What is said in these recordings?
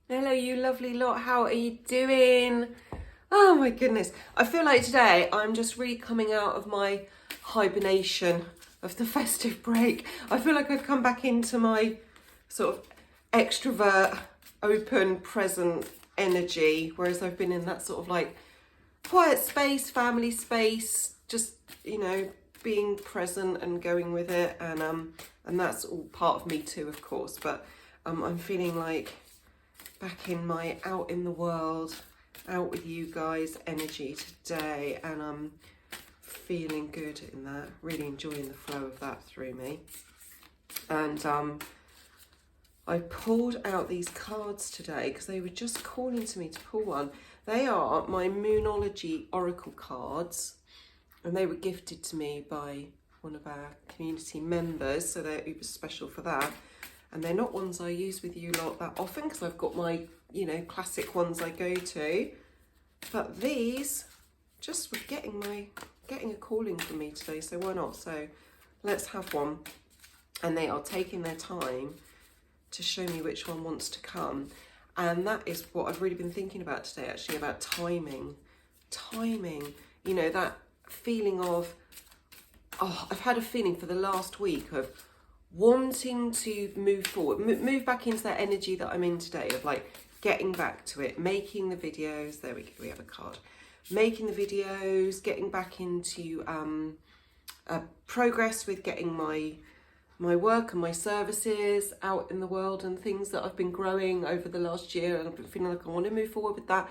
Hello, you lovely lot. How are you doing? Oh my goodness. I feel like today I'm just really coming out of my hibernation of the festive break. I feel like I've come back into my sort of extrovert, open, present energy, whereas I've been in that sort of like quiet space, family space, just, being present and going with it. And that's all part of me too, of course. But I'm feeling like back in my out in the world, out with you guys energy today, and I'm feeling good in that, really enjoying the flow of that through me. And I pulled out these cards today because they were just calling to me to pull one. They are my Moonology Oracle cards, and they were gifted to me by one of our community members, so they're uber special for that. And they're not ones I use with you lot that often because I've got my, classic ones I go to. But these just were getting a calling from me today, so why not? So let's have one. And they are taking their time to show me which one wants to come. And that is what I've really been thinking about today, actually, about timing. Timing, that feeling of, I've had a feeling for the last week of wanting to move forward, move back into that energy that I'm in today of like getting back to it, making the videos. There we go, we have a card. Making the videos, getting back into progress with getting my work and my services out in the world and things that I've been growing over the last year, and I've been feeling like I want to move forward with that,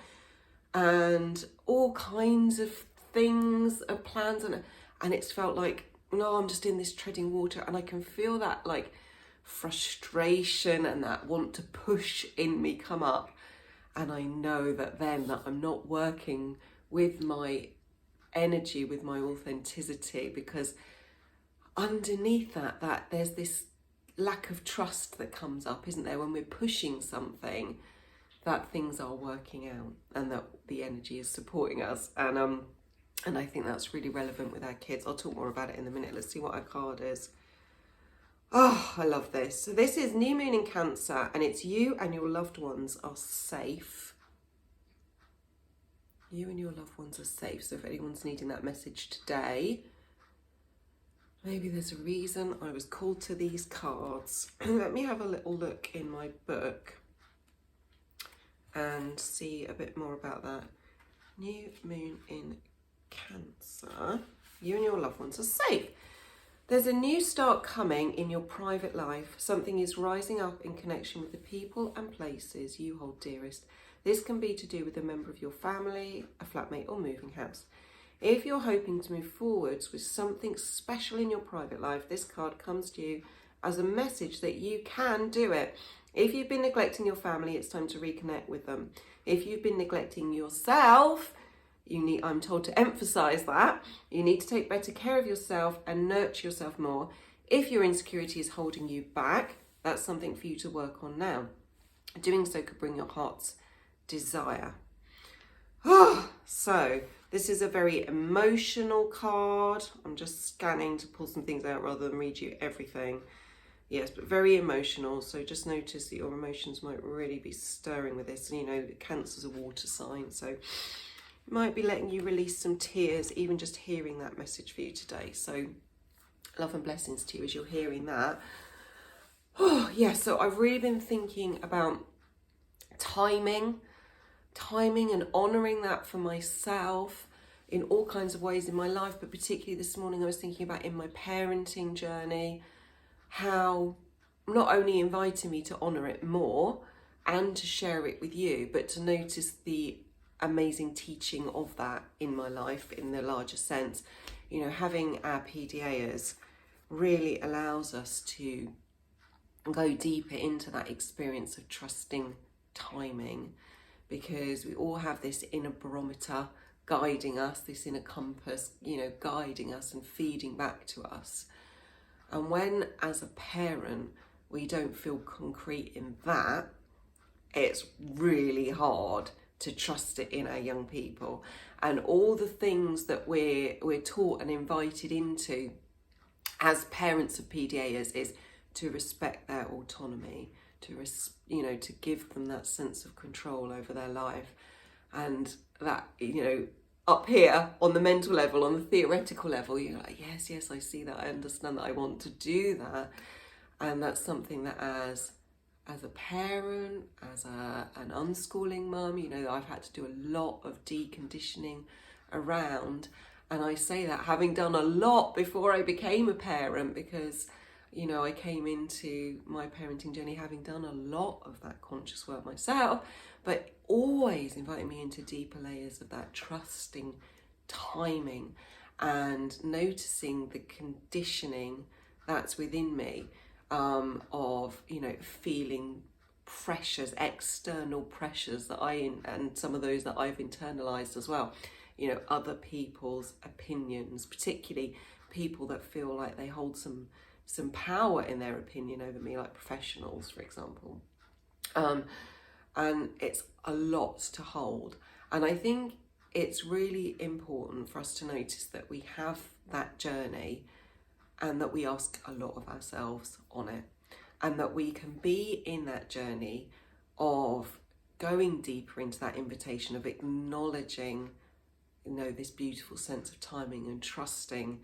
and all kinds of things, plans, and it's felt like, no, I'm just in this treading water, and I can feel that like frustration and that want to push in me come up. And I know that then that I'm not working with my energy, with my authenticity, because underneath that there's this lack of trust that comes up, isn't there, when we're pushing something, that things are working out and that the energy is supporting us. And I think that's really relevant with our kids. I'll talk more about it in a minute. Let's see what our card is. Oh, I love this. So this is New Moon in Cancer, and it's you and your loved ones are safe. You and your loved ones are safe. So if anyone's needing that message today, maybe there's a reason I was called to these cards. Let me have a little look in my book and see a bit more about that. New Moon in Cancer, you and your loved ones are safe. There's a new start coming in your private life. Something is rising up in connection with the people and places you hold dearest. This can be to do with a member of your family, a flatmate, or moving house. If you're hoping to move forwards with something special in your private life, this card comes to you as a message that you can do it. If you've been neglecting your family, it's time to reconnect with them. If you've been neglecting yourself, I'm told to emphasize that you need to take better care of yourself and nurture yourself more. If your insecurity is holding you back, that's something for you to work on now. Doing so could bring your heart's desire. So this is a very emotional card. I'm just scanning to pull some things out rather than read you everything. Yes, but very emotional. So just notice that your emotions might really be stirring with this. And Cancer's a water sign, so might be letting you release some tears, even just hearing that message for you today. So love and blessings to you as you're hearing that. Oh, yeah, so I've really been thinking about timing and honouring that for myself in all kinds of ways in my life, but particularly this morning I was thinking about in my parenting journey, how not only inviting me to honour it more and to share it with you, but to notice the amazing teaching of that in my life in the larger sense. Having our PDAers really allows us to go deeper into that experience of trusting timing, because we all have this inner barometer guiding us, this inner compass, guiding us and feeding back to us. And when, as a parent, we don't feel concrete in that, it's really hard to trust it in our young people. And all the things that we're taught and invited into as parents of PDAers is to respect their autonomy, to give them that sense of control over their life. And that, up here on the mental level, on the theoretical level, you're like, yes, I see that, I understand that, I want to do that. And that's something that as a parent, as an unschooling mum, I've had to do a lot of deconditioning around. And I say that having done a lot before I became a parent, because I came into my parenting journey having done a lot of that conscious work myself, but always inviting me into deeper layers of that trusting, timing, and noticing the conditioning that's within me, of feeling pressures, external pressures that and some of those that I've internalized as well. Other people's opinions, particularly people that feel like they hold some power in their opinion over me, like professionals, for example. And it's a lot to hold. And I think it's really important for us to notice that we have that journey and that we ask a lot of ourselves on it, and that we can be in that journey of going deeper into that invitation of acknowledging, this beautiful sense of timing and trusting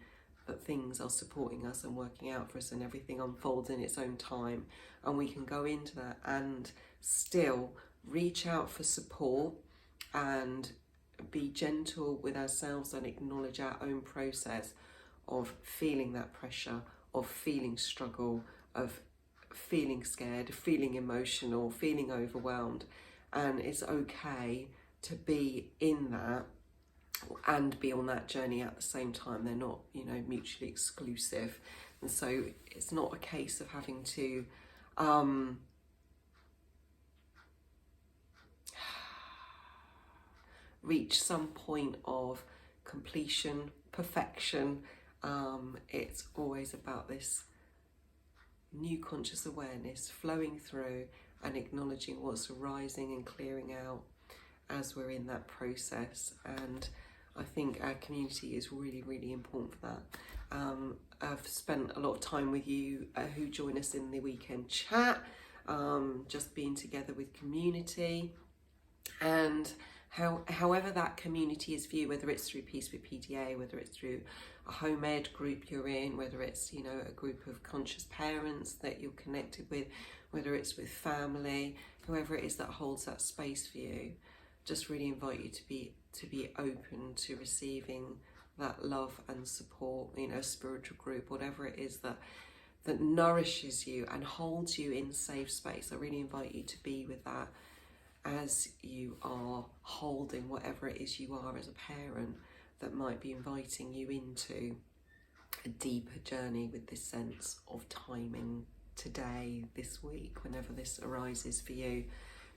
that things are supporting us and working out for us and everything unfolds in its own time. And we can go into that and still reach out for support and be gentle with ourselves and acknowledge our own process of feeling that pressure, of feeling struggle, of feeling scared, feeling emotional, feeling overwhelmed. And it's okay to be in that and be on that journey at the same time. They're not, mutually exclusive. And so it's not a case of having to reach some point of completion, perfection. It's always about this new conscious awareness flowing through and acknowledging what's arising and clearing out as we're in that process. And I think our community is really, really important for that. I've spent a lot of time with you who join us in the weekend chat, just being together with community, and however that community is viewed, whether it's through Peace with PDA, whether it's through a home ed group you're in, whether it's a group of conscious parents that you're connected with, whether it's with family, whoever it is that holds that space for you, just really invite you to be open to receiving that love and support, a spiritual group, whatever it is that nourishes you and holds you in safe space. I really invite you to be with that as you are holding whatever it is you are as a parent that might be inviting you into a deeper journey with this sense of timing today, this week, whenever this arises for you.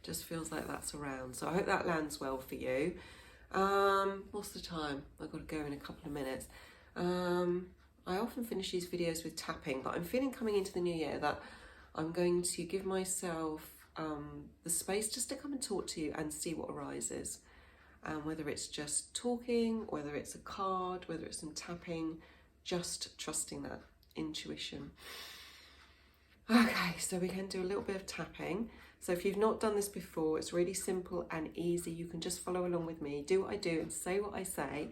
Just feels like that's around. So I hope that lands well for you. What's the time? I've got to go in a couple of minutes. I often finish these videos with tapping, but I'm feeling coming into the new year that I'm going to give myself the space just to come and talk to you and see what arises. Whether it's just talking, whether it's a card, whether it's some tapping, just trusting that intuition. Okay, so we can do a little bit of tapping. So if you've not done this before, it's really simple and easy. You can just follow along with me, do what I do and say what I say.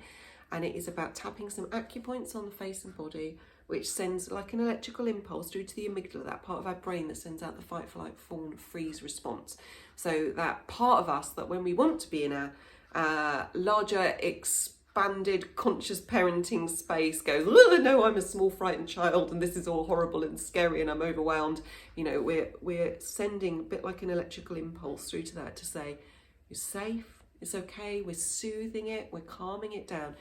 And it is about tapping some acupoints on the face and body, which sends like an electrical impulse through to the amygdala, that part of our brain that sends out the fight, flight, fawn, freeze response. So that part of us that when we want to be in a larger, expanded, conscious parenting space goes, oh, no, I'm a small, frightened child and this is all horrible and scary and I'm overwhelmed. We're sending a bit like an electrical impulse through to that to say, you're safe, it's okay, we're soothing it, we're calming it down.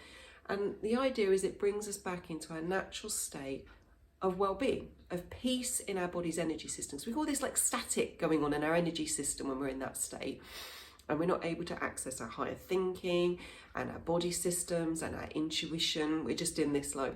And the idea is it brings us back into our natural state of well-being, of peace in our body's energy systems. We call this like static going on in our energy system when we're in that state. And we're not able to access our higher thinking and our body systems and our intuition. We're just in this like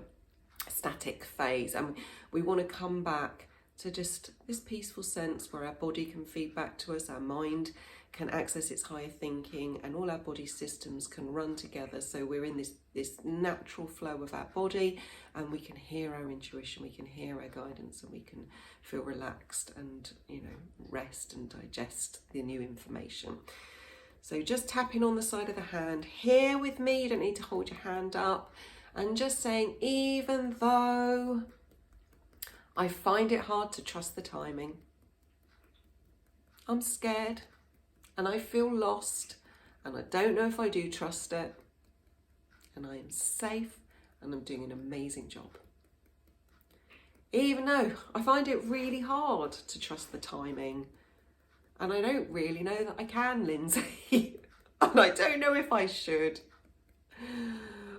static phase. And we want to come back to just this peaceful sense where our body can feed back to us, our mind can access its higher thinking, and all our body systems can run together. So we're in this natural flow of our body, and we can hear our intuition, we can hear our guidance, and we can feel relaxed and, you know, rest and digest the new information. So just tapping on the side of the hand here with me. You don't need to hold your hand up, and just saying, even though I find it hard to trust the timing, I'm scared and I feel lost, and I don't know if I do trust it, and I am safe and I'm doing an amazing job. Even though I find it really hard to trust the timing, and I don't really know that I can, Lindsay, and I don't know if I should.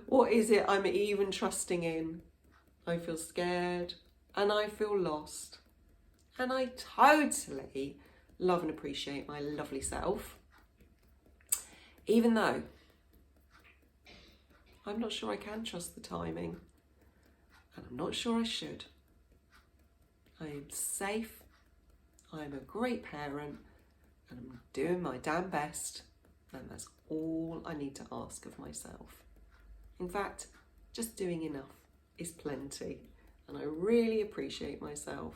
What is it I'm even trusting in? I feel scared and I feel lost, and I totally love and appreciate my lovely self, even though I'm not sure I can trust the timing, and I'm not sure I should. I am safe, I am a great parent, and I'm doing my damn best, and that's all I need to ask of myself. In fact, just doing enough is plenty, and I really appreciate myself.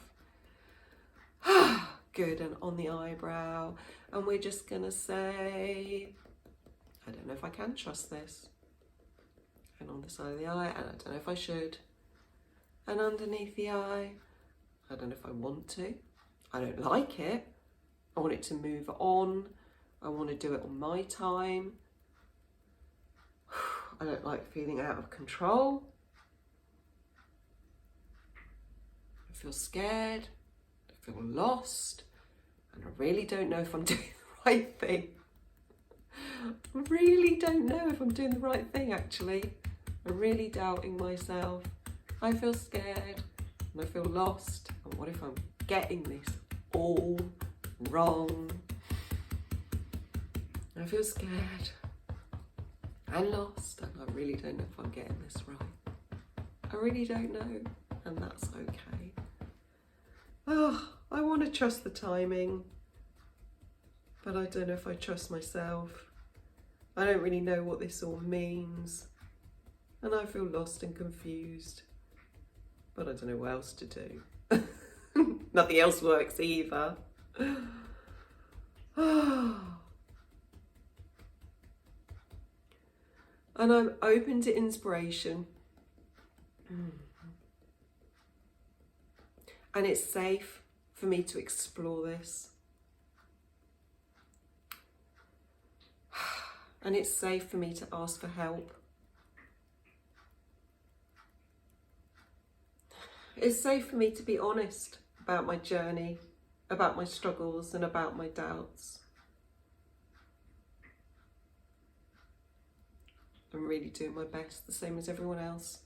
Good, and on the eyebrow, and we're just gonna say, I don't know if I can trust this, and on the side of the eye, and I don't know if I should, and underneath the eye, I don't know if I want to, I don't like it, I want it to move on, I want to do it on my time, I don't like feeling out of control, I feel scared, I feel lost, and I really don't know if I'm doing the right thing. I really don't know if I'm doing the right thing, actually. I'm really doubting myself. I feel scared and I feel lost. And what if I'm getting this all wrong? I feel scared and lost, and I really don't know if I'm getting this right. I really don't know, and that's okay. Oh, I want to trust the timing, but I don't know if I trust myself. I don't really know what this all means, and I feel lost and confused, but I don't know what else to do. Nothing else works either. And I'm open to inspiration. And it's safe for me to explore this. And it's safe for me to ask for help. It's safe for me to be honest about my journey, about my struggles, and about my doubts. I'm really doing my best, the same as everyone else.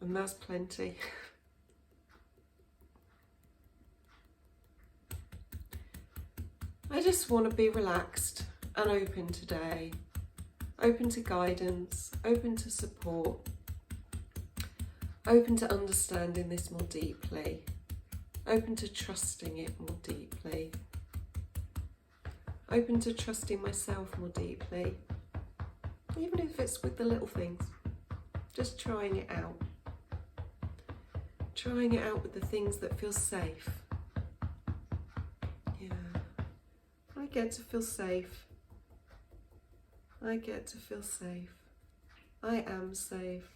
And that's plenty. I just want to be relaxed and open today. Open to guidance, open to support, open to understanding this more deeply, open to trusting it more deeply, open to trusting myself more deeply, even if it's with the little things, just trying it out. Trying it out with the things that feel safe. Yeah, I get to feel safe. I get to feel safe. I am safe.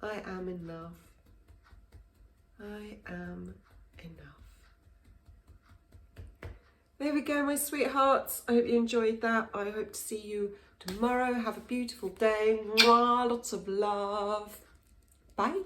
I am enough. I am enough. There we go, my sweethearts. I hope you enjoyed that. I hope to see you tomorrow. Have a beautiful day. Mwah, lots of love. Bye.